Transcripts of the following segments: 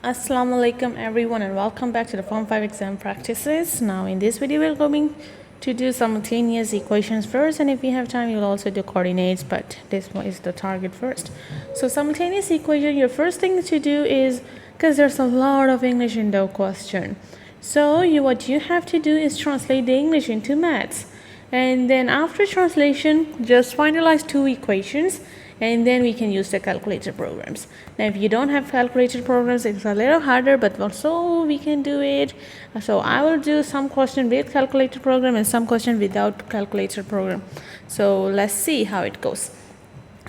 Assalamu alaikum everyone and welcome back to the Form 5 exam practices. Now in this video we're going to do simultaneous equations first, and if we have time we'll also do coordinates, but this one is the target first. So simultaneous equation, your first thing to do is, because there's a lot of English in the question, so what you have to do is translate the English into maths, and then after translation just finalize two equations, and then we can use the calculator programs. Now if you don't have calculator programs, it's a little harder, but also we can do it. So I will do some question with calculator program and some question without calculator program. So let's see how it goes.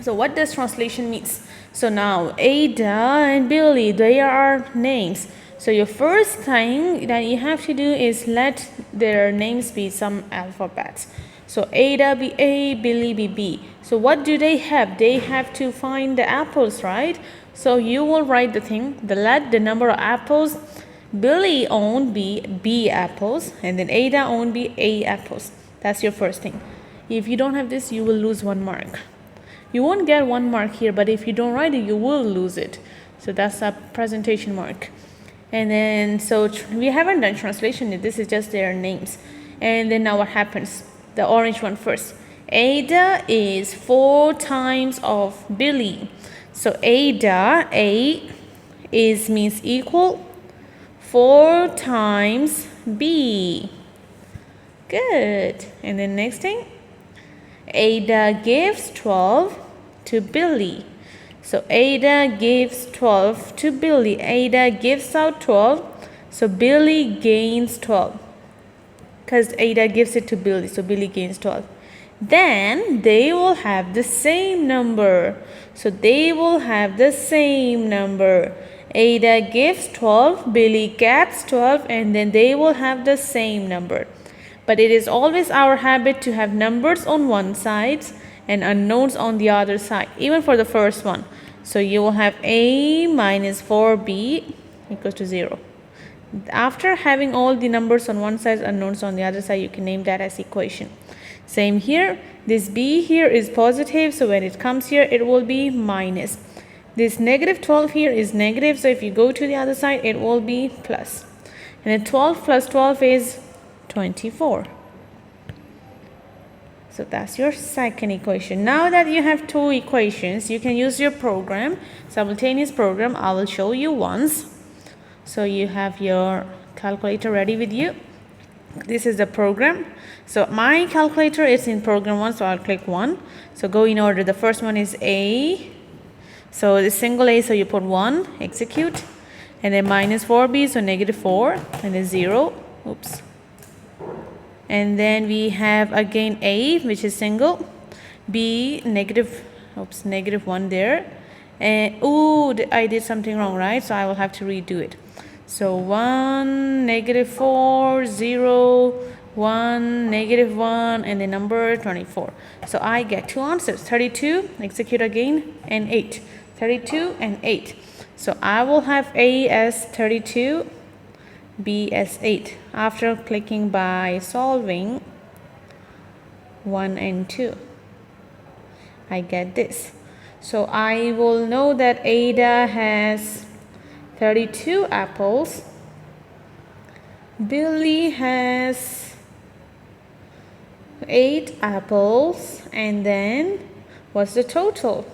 So what does translation means? So now Ada and Billy, they are names. So your first thing that you have to do is let their names be some alphabets. So Ada be A, Billy be B. So what do they have? They have to find the apples, right? So you will write the thing, let the number of apples. Billy owned B apples, and then Ada owned A apples. That's your first thing. If you don't have this, you will lose 1 mark. You won't get 1 mark here, but if you don't write it, you will lose it. So that's a presentation mark. And then, so we haven't done translation yet. This is just their names. And then now what happens? The orange one first. Ada is 4 times of Billy. So Ada, A is means equal 4 times B. Good. And then next thing, Ada gives 12 to Billy. So Ada gives 12 to Billy. Ada gives out 12. So Billy gains 12. Because Ada gives it to Billy. So Billy gains 12. Then they will have the same number. So they will have the same number. Ada gives 12. Billy gets 12. And then they will have the same number. But it is always our habit to have numbers on one side and unknowns on the other side, even for the first one. So you will have A minus 4B equals to 0. After having all the numbers on one side, unknowns on the other side, you can name that as equation. Same here. This B here is positive, so when it comes here, it will be minus. This negative 12 here is negative, so if you go to the other side, it will be plus. And then 12 plus 12 is 24. So that's your second equation. Now that you have two equations, you can use your program, simultaneous program. I will show you once. So you have your calculator ready with you. This is the program. So my calculator is in program 1, so I'll click 1. So go in order. The first one is A. So the single A, so you put 1, execute. And then minus 4B, so negative 4. And then 0. Oops. And then we have again A, which is single. B, negative 1 there. And I did something wrong, right? So I will have to redo it. So 1, negative 4, 0, 1, negative 1, and the number 24. So I get two answers, 32, execute again, and 8. 32 and 8. So I will have A as 32, B as 8. After clicking by solving 1 and 2, I get this. So I will know that Ada has 32 apples. Billy has 8 apples. And then what's the total?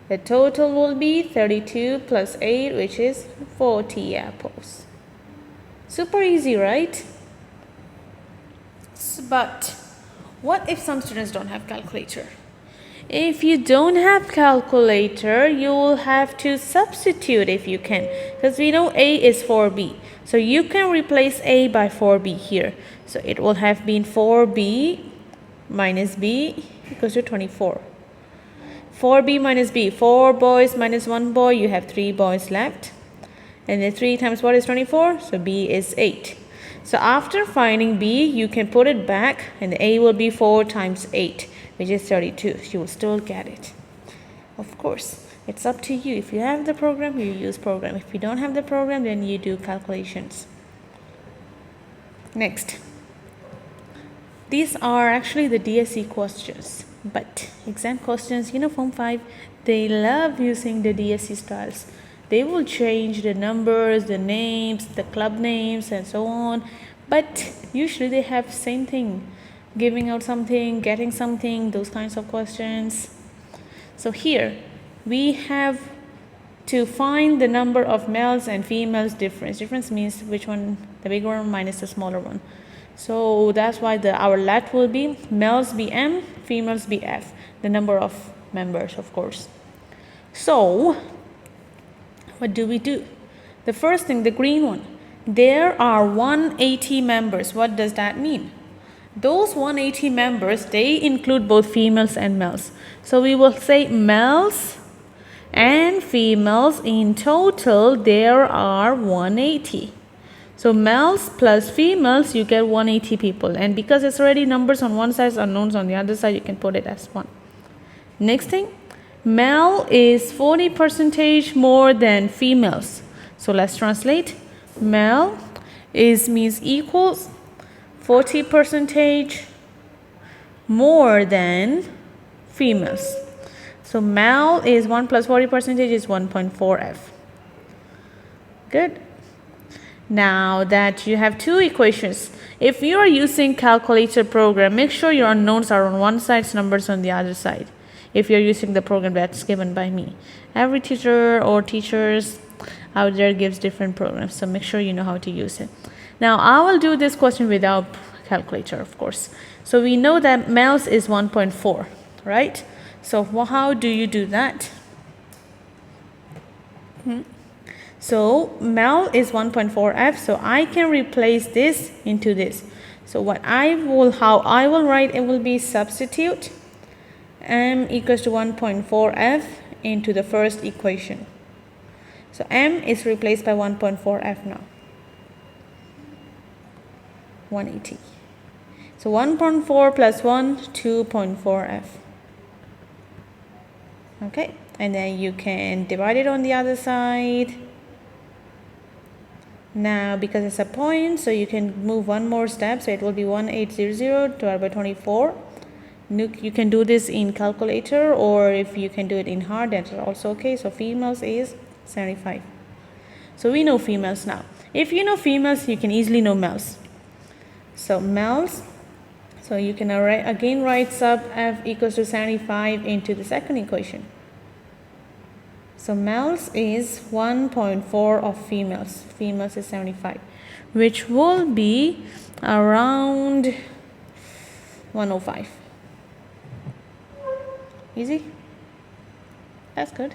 The total will be 32 plus 8, which is 40 apples. Super easy, right? But what if some students don't have calculator? If you don't have calculator, you will have to substitute if you can, because we know A is 4B. So you can replace A by 4B here. So it will have been 4B minus B equals to 24. 4B minus B, 4 boys minus 1 boy, you have 3 boys left. And then 3 times what is 24? So B is 8. So after finding B, you can put it back, and A will be 4 times 8. Which is 32. You will still get it. Of course, it's up to you. If you have the program, you use program. If you don't have the program, then you do calculations. Next. These are actually the DSE questions. But exam questions, Form 5, they love using the DSE styles. They will change the numbers, the names, the club names, and so on. But usually they have same thing, giving out something, getting something, those kinds of questions. So here we have to find the number of males and females difference. Difference means which one, the bigger one minus the smaller one. So that's why our let will be males be M, females be F, the number of members, of course. So what do we do? The first thing, the green one, there are 180 members. What does that mean? Those 180 members, they include both females and males. So we will say males and females in total there are 180. So males plus females, you get 180 people. And because it's already numbers on one side, unknowns on the other side, you can put it as 1. Next thing, male is 40% more than females. So let's translate. Male means equals 40% more than females. So male is 1 plus 40% is 1.4F. Good. Now that you have two equations, if you are using calculator program, make sure your unknowns are on one side, numbers on the other side. If you're using the program that's given by me, every teacher or teachers out there gives different programs, so make sure you know how to use it. Now I will do this question without calculator, of course. So we know that males is 1.4, right? So how do you do that? So male is 1.4F, so I can replace this into this. So how I will write it will be substitute M equals to 1.4F into the first equation. So M is replaced by 1.4F now. 180. So 1.4 plus 1, 2.4F. Okay, and then you can divide it on the other side. Now because it's a point, so you can move one more step, so it will be 1800 divided by 24. You can do this in calculator, or if you can do it in hard, that's also okay. So females is 75. So we know females now. If you know females, you can easily know males. So males, so you can again write sub F equals to 75 into the second equation. So males is 1.4 of females. Females is 75, which will be around 105. Easy? That's good.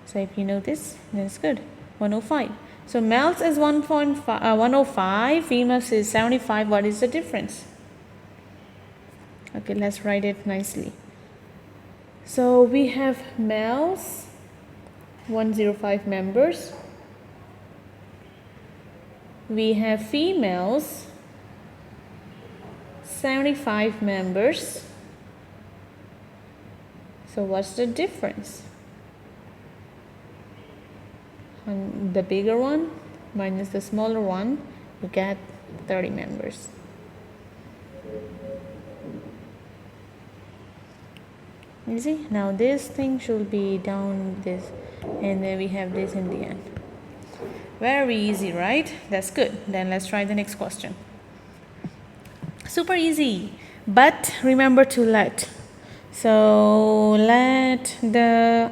So if you know this, then it's good. 105. So males is 105, females is 75. What is the difference? Okay, let's write it nicely. So we have males, 105 members. We have females, 75 members. So what's the difference? On the bigger one minus the smaller one, you get 30 members. Easy. Now this thing should be down this, and then we have this in the end. Very easy, right? That's good. Then let's try the next question. Super easy, but remember to let. So let the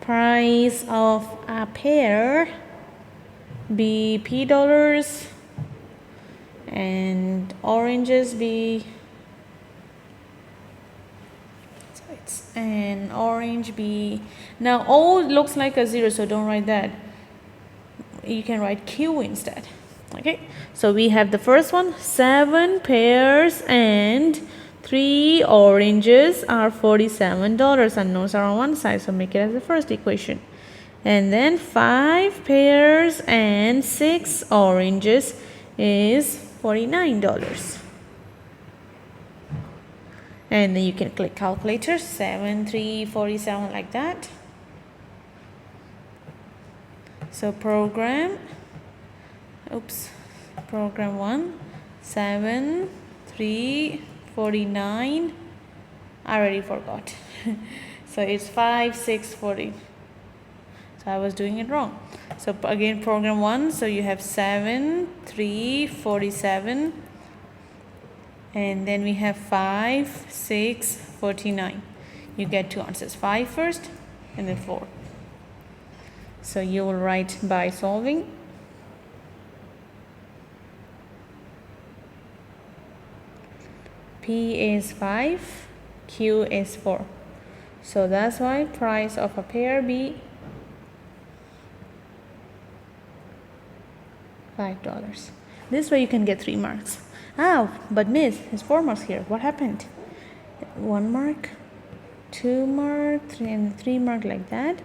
price of a pear be $P and oranges be, and orange be, now O looks like a 0, so don't write that. You can write Q instead. Okay, so we have the first one, 7 pears and 3 oranges are $47, and those are on one side, so make it as the first equation. And then 5 pears and 6 oranges is $49. And then you can click calculator, 7, 3, 47, like that. So program 1, 7, 3, 49, I already forgot. So it's 5, 6, 40. So I was doing it wrong. So again, program 1. So you have 7, 3, 47. And then we have 5, 6, 49. You get 2 answers. 5 first and then 4. So you will write by solving. P is 5, Q is 4. So that's why price of a pair be $5. This way you can get 3 marks. Oh, but miss, there's 4 marks here. What happened? 1 mark, 2 mark, 3 and 3 mark like that.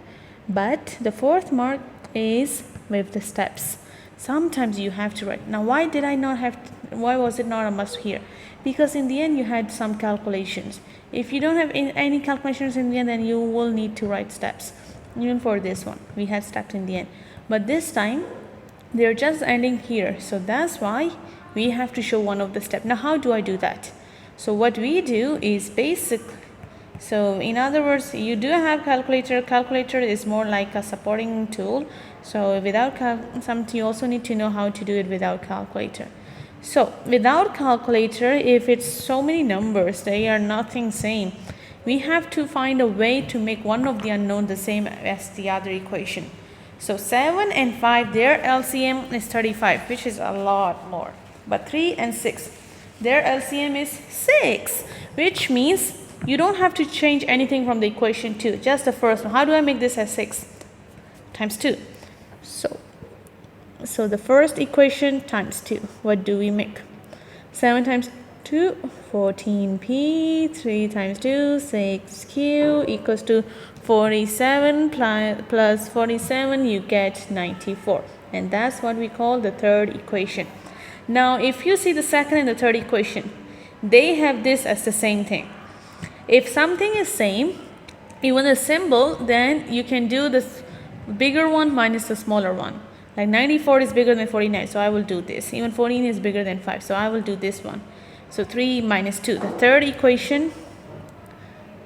But the 4th mark is with the steps. Sometimes you have to write. Now why was it not a must here? Because in the end you had some calculations. If you don't have any calculations in the end, then you will need to write steps. Even for this one, we had steps in the end. But this time, they're just ending here. So that's why we have to show one of the steps. Now how do I do that? So what we do is so in other words, you do have calculator. Calculator is more like a supporting tool. So without you also need to know how to do it without calculator. So without calculator, if it's so many numbers, they are nothing same. We have to find a way to make one of the unknown the same as the other equation. So 7 and 5, their LCM is 35, which is a lot more. But 3 and 6, their LCM is 6, which means you don't have to change anything from the equation 2, just the first one. How do I make this as 6? Times 2. So the first equation times 2. What do we make? 7 times 2, 14p, 3 times 2, 6q equals to 47 plus 47, you get 94. And that's what we call the third equation. Now, if you see the second and the third equation, they have this as the same thing. If something is same, even a symbol, then you can do this bigger one minus the smaller one. Like 94 is bigger than 49, so I will do this. Even 14 is bigger than 5, so I will do this one. So 3 minus 2. The third equation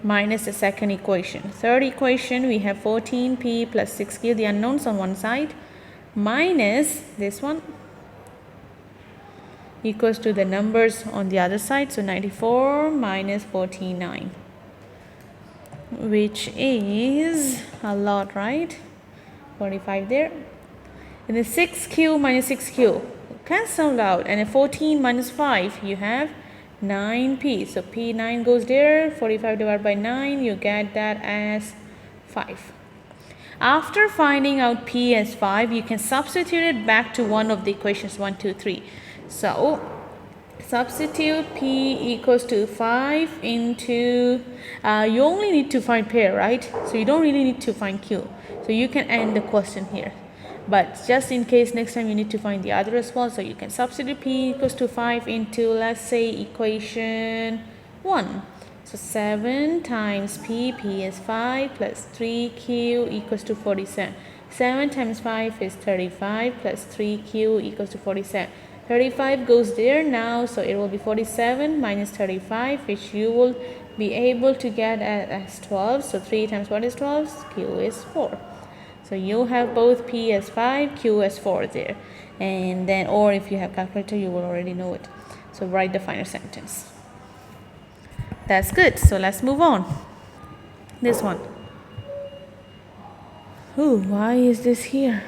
minus the second equation. Third equation, we have 14p plus 6q, the unknowns on one side, minus this one, equals to the numbers on the other side. So 94 minus 49, which is a lot, right? 45 there. And the 6q minus 6q cancel out, and a 14 minus 5, you have 9p. So p9 goes there. 45 divided by 9, you get that as 5. After finding out p as 5, you can substitute it back to one of the equations 1, 2, 3. So substitute p equals to 5 into you only need to find pair, right? So you don't really need to find q. So you can end the question here. But just in case next time you need to find the other as well, so you can substitute p equals to 5 into, let's say, equation 1. So 7 times p is 5 plus 3q equals to 47. 7 times 5 is 35 plus 3q equals to 47. 35 goes there now, so it will be 47 minus 35, which you will be able to get as 12. So 3 times what is 12? Q is 4. So you have both p as 5, q as 4 there. And then, or if you have calculator, you will already know it. So write the final sentence. That's good. So let's move on. This one. Ooh, why is this here?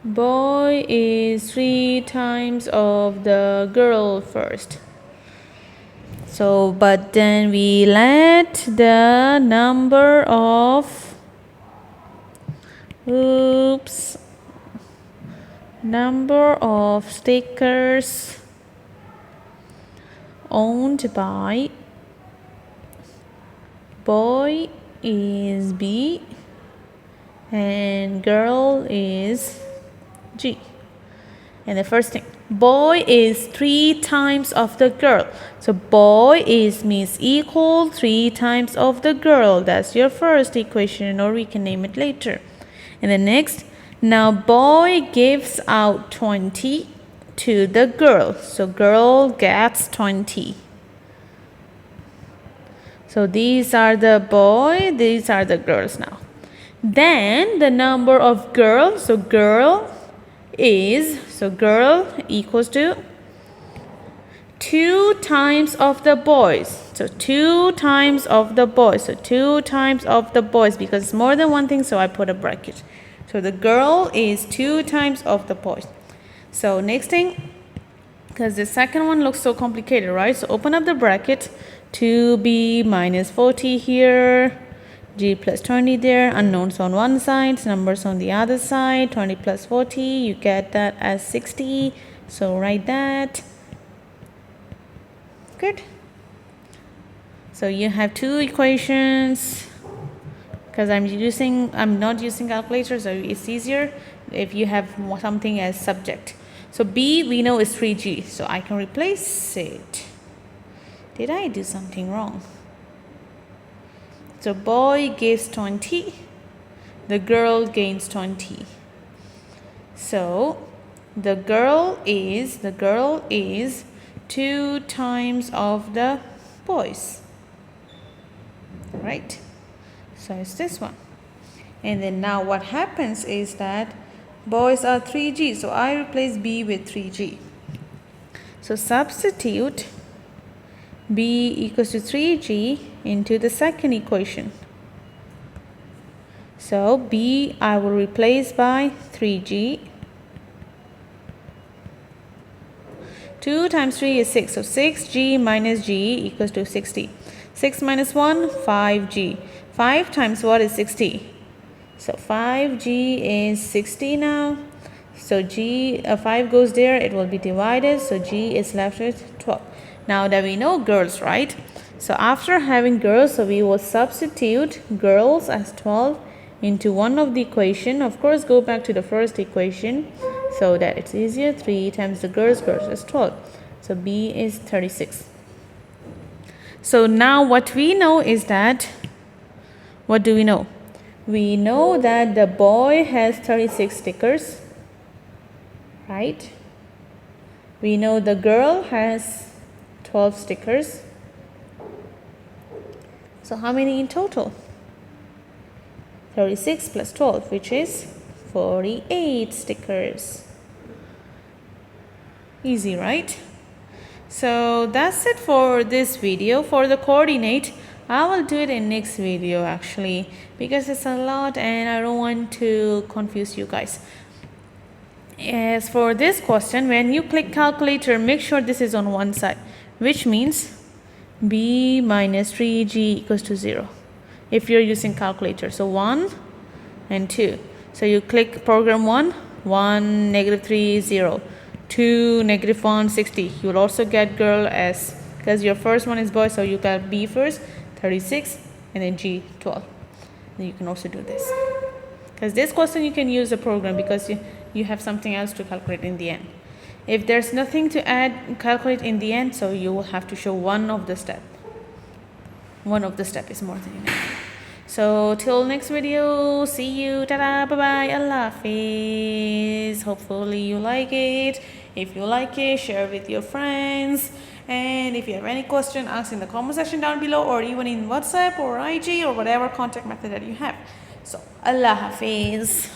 Boy is 3 times of the girl first. So, but then we let the number of number of stickers owned by boy is B and girl is G. And the first thing, boy is 3 times of the girl. So boy means equal 3 times of the girl. That's your first equation, or we can name it later. And the next, now boy gives out 20 to the girl. So girl gets 20. So these are the boy, these are the girls now. Then the number of girls, so girl equals to 2 times of the boys. So 2 times of the boys. So 2 times of the boys, because it's more than one thing, so I put a bracket. So the girl is 2 times of the boys. So next thing, because the second one looks so complicated, right? So open up the bracket, 2b minus 40 here, g plus 20 there, unknowns on one side, numbers on the other side, 20 plus 40, you get that as 60. So write that. Good. So you have 2 equations. Because I'm not using calculator, so it's easier if you have something as subject. So b we know is 3g, so I can replace it. Did I do something wrong? So boy gives 20, the girl gains 20. So the girl is 2 times of the boys, right? So it's this one. And then now what happens is that boys are 3g, so I replace b with 3g. So substitute b equals to 3g into the second equation. So b I will replace by 3g. 2 times 3 is 6, so 6g minus g equals to 60. 6 minus 1, 5g. 5 times what is 60? So 5g is 60 now. So 5 goes there, it will be divided, so g is left with 12. Now that we know girls, right? So after having girls, so we will substitute girls as 12 into one of the equation. Of course, go back to the first equation so that it's easier. 3 times the girls is 12. So b is 36. So now what we know is that, what do we know? We know that the boy has 36 stickers, right? We know the girl has 12 stickers. So how many in total? 36 plus 12, which is 48 stickers. Easy, right? So that's it for this video. For the coordinate, I will do it in next video actually, because it's a lot and I don't want to confuse you guys. As for this question, when you click calculator, make sure this is on one side, which means b minus 3g equals to 0 if you're using calculator. So 1 and 2. So you click program 1, 1, negative 3, 0. 2, negative 1, 60. You will also get girl as, because your first one is boy, so you got b first, 36, and then g, 12. Then you can also do this. Because this question you can use the program because you have something else to calculate in the end. If there's nothing to add, calculate in the end, so you will have to show one of the step. One of the step is more than enough. So till next video, see you, ta-da, bye-bye, Allah Hafiz. Hopefully you like it. If you like it, share with your friends. And if you have any question, ask in the comment section down below, or even in WhatsApp or IG or whatever contact method that you have. So Allah Hafiz.